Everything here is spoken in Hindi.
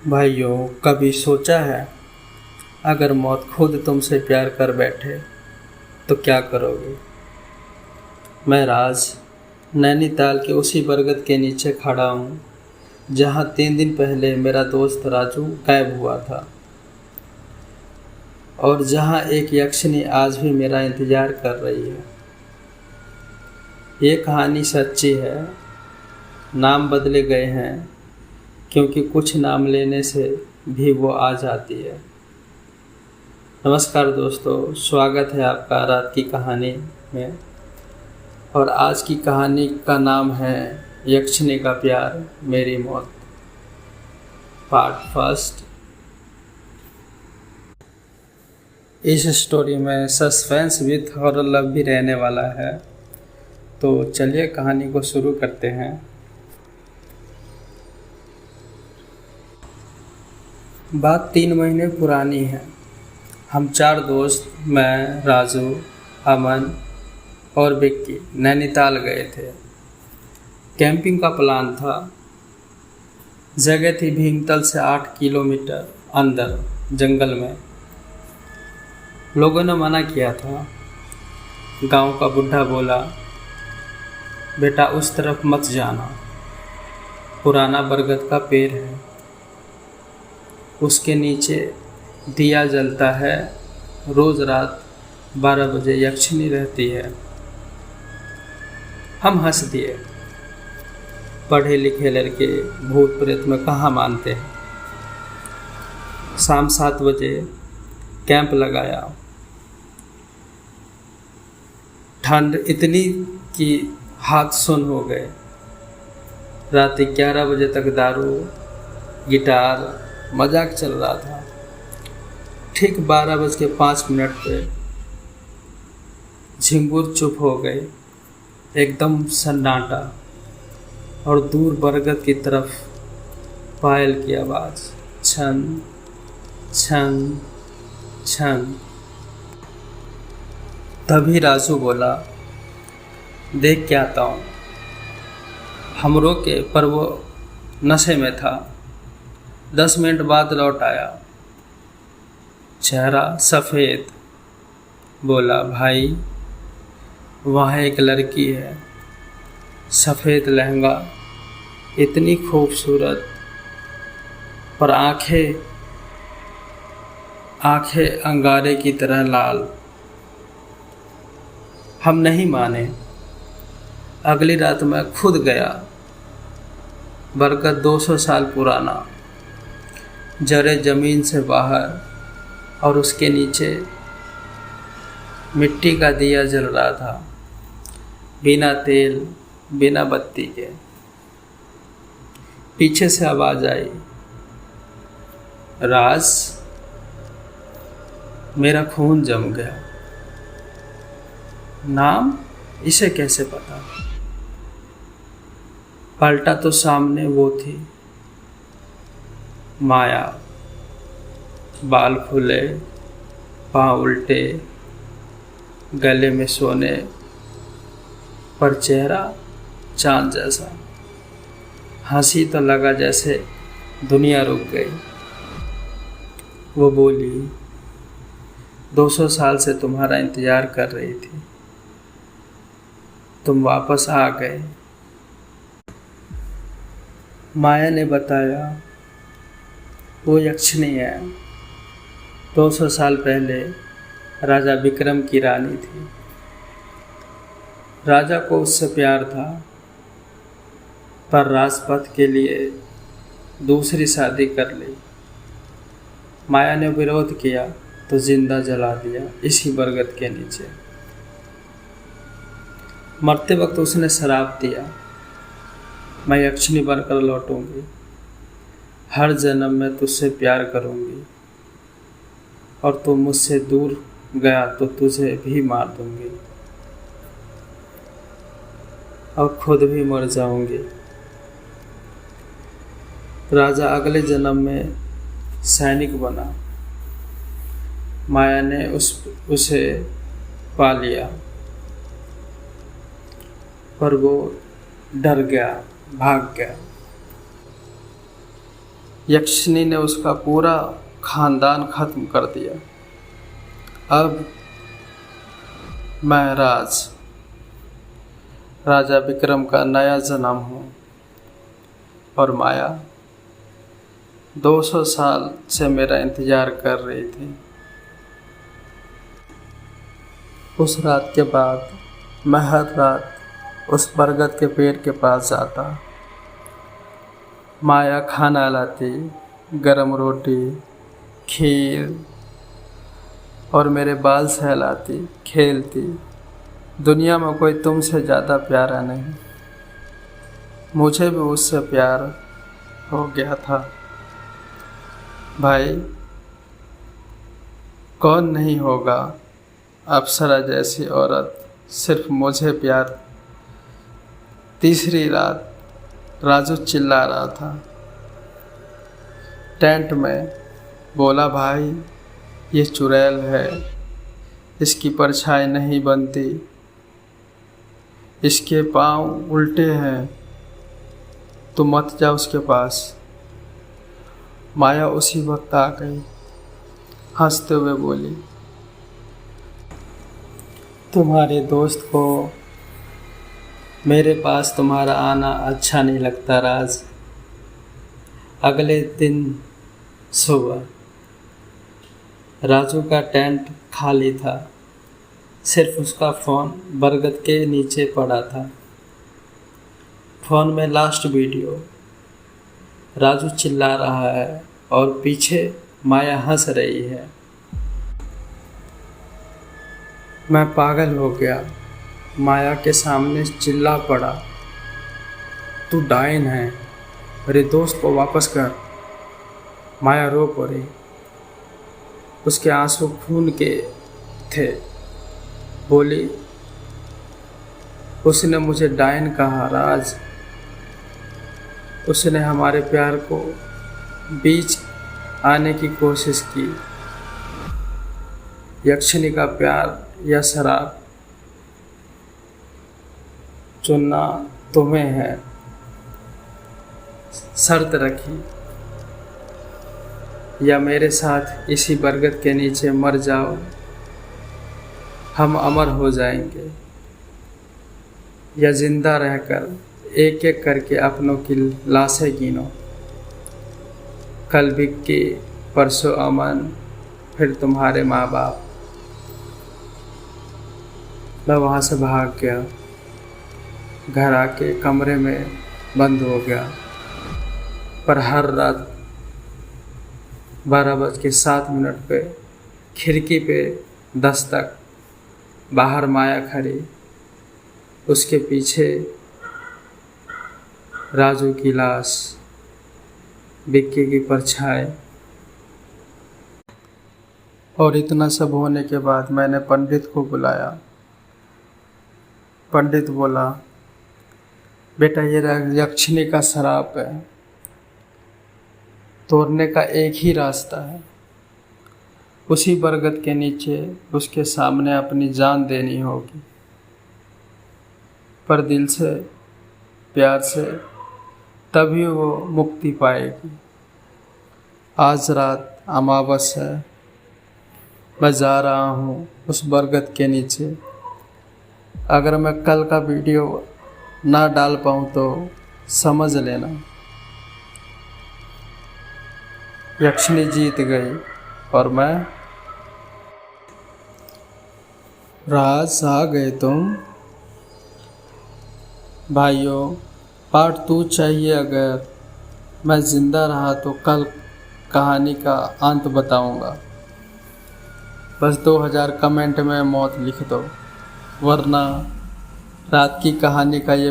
भाइयों, कभी सोचा है अगर मौत खुद तुमसे प्यार कर बैठे तो क्या करोगे? मैं राज नैनीताल के उसी बरगद के नीचे खड़ा हूँ जहाँ 3 दिन पहले मेरा दोस्त राजू गायब हुआ था और जहाँ एक यक्षिनी आज भी मेरा इंतज़ार कर रही है। ये कहानी सच्ची है। नाम बदले गए हैं क्योंकि कुछ नाम लेने से भी वो आ जाती है। नमस्कार दोस्तों, स्वागत है आपका रात की कहानी में। और आज की कहानी का नाम है यक्षिनी का प्यार मेरी मौत, पार्ट फर्स्ट। इस स्टोरी में सस्पेंस विथ हॉरर लव भी रहने वाला है, तो चलिए कहानी को शुरू करते हैं। बात 3 महीने पुरानी है। हम 4 दोस्त, मैं, राजू, अमन और विक्की नैनीताल गए थे। कैंपिंग का प्लान था। जगह थी भीमतल से 8 किलोमीटर अंदर जंगल में। लोगों ने मना किया था। गांव का बुढ़ा बोला, बेटा उस तरफ मत जाना, पुराना बरगद का पेड़ है, उसके नीचे दिया जलता है, रोज़ रात 12 बजे यक्षिनी रहती है। हम हंस दिए। पढ़े लिखे लड़के भूत प्रेत में कहाँ मानते हैं। शाम 7 बजे कैंप लगाया। ठंड इतनी कि हाथ सुन हो गए। रात 11 बजे तक दारू, गिटार, मजाक चल रहा था। ठीक 12:05 पे झिंगुर चुप हो गए, एकदम सन्नाटा, और दूर बरगद की तरफ पायल की आवाज़, छन छन छन। तभी राजू बोला, देख के आता हूँ। हम रोके पर वो नशे में था। 10 मिनट बाद लौट आया, चेहरा सफ़ेद। बोला, भाई वहाँ एक लड़की है, सफ़ेद लहंगा, इतनी खूबसूरत, पर आँखें अंगारे की तरह लाल। हम नहीं माने। अगली रात मैं खुद गया। बरगद 200 साल पुराना, जड़े ज़मीन से बाहर, और उसके नीचे मिट्टी का दिया जल रहा था, बिना तेल, बिना बत्ती के। पीछे से आवाज़ आई, राज। मेरा खून जम गया। नाम इसे कैसे पता? पलटा तो सामने वो थी, माया। बाल खुले, पाँव उल्टे, गले में सोने, पर चेहरा चांद जैसा। हंसी तो लगा जैसे दुनिया रुक गई। वो बोली, 200 साल से तुम्हारा इंतज़ार कर रही थी, तुम वापस आ गए। माया ने बताया, वो यक्षिनी है। 200 साल पहले राजा विक्रम की रानी थी। राजा को उससे प्यार था, पर राजपथ के लिए दूसरी शादी कर ली। माया ने विरोध किया तो जिंदा जला दिया इसी बरगद के नीचे। मरते वक्त उसने शराप दिया, मैं यक्षिनी बनकर लौटूंगी, हर जन्म में तुझसे प्यार करूंगी, और तू मुझसे दूर गया तो तुझे भी मार दूंगी और खुद भी मर जाऊंगी। राजा अगले जन्म में सैनिक बना। माया ने उसे पा लिया, पर वो डर गया, भाग गया। यक्षिनी ने उसका पूरा खानदान खत्म कर दिया। अब मैं राजा विक्रम का नया जन्म हूँ और माया 200 साल से मेरा इंतजार कर रही थी। उस रात के बाद मैं हर रात उस बरगद के पेड़ के पास जाता। माया खाना लाती, गरम रोटी, खीर और मेरे बाल सहलाती, खेलती। दुनिया में कोई तुमसे ज़्यादा प्यारा नहीं। मुझे भी उससे प्यार हो गया था। भाई, कौन नहीं होगा अप्सरा जैसी औरत, सिर्फ मुझे प्यार। तीसरी रात राजू चिल्ला रहा था टेंट में, बोला, भाई ये चुड़ैल है, इसकी परछाई नहीं बनती, इसके पाँव उल्टे हैं, तो मत जा उसके पास। माया उसी वक्त आ गई, हंसते हुए बोली, तुम्हारे दोस्त को मेरे पास तुम्हारा आना अच्छा नहीं लगता राज। अगले दिन सुबह राजू का टेंट खाली था, सिर्फ उसका फ़ोन बरगद के नीचे पड़ा था। फ़ोन में लास्ट वीडियो, राजू चिल्ला रहा है और पीछे माया हंस रही है। मैं पागल हो गया, माया के सामने चिल्ला पड़ा, तू डायन है, मेरे दोस्त को वापस कर। माया रो पड़ी, उसके आंसू खून के थे। बोली, उसने मुझे डायन कहा राज, उसने हमारे प्यार को बीच आने की कोशिश की। यक्षिनी का प्यार या शराब चुनना तुम्हें है। शर्त रखी, या मेरे साथ इसी बरगद के नीचे मर जाओ, हम अमर हो जाएंगे, या जिंदा रहकर एक एक करके अपनों की लाशें गिनो। कल विक्की, परसों अमन, फिर तुम्हारे माँ बाप। मैं वहाँ से भाग गया, घर आके कमरे में बंद हो गया। पर हर रात 12:07 पे खिड़की पे दस्तक, बाहर माया खड़ी, उसके पीछे राजू की लाश, विक्की की परछाई। और इतना सब होने के बाद मैंने पंडित को बुलाया। पंडित बोला, बेटा ये यक्षिनी का श्राप है, तोड़ने का एक ही रास्ता है, उसी बरगद के नीचे उसके सामने अपनी जान देनी होगी, पर दिल से, प्यार से, तभी वो मुक्ति पाएगी। आज रात अमावस है, मैं जा रहा हूँ उस बरगद के नीचे। अगर मैं कल का वीडियो ना डाल पाऊँ तो समझ लेना यक्षिनी जीत गई और मैं। राज, आ गए तुम। भाइयों, पार्ट 2 चाहिए। अगर मैं ज़िंदा रहा तो कल कहानी का अंत बताऊंगा। बस 2000 कमेंट में मौत लिख दो, वरना रात की कहानी का ये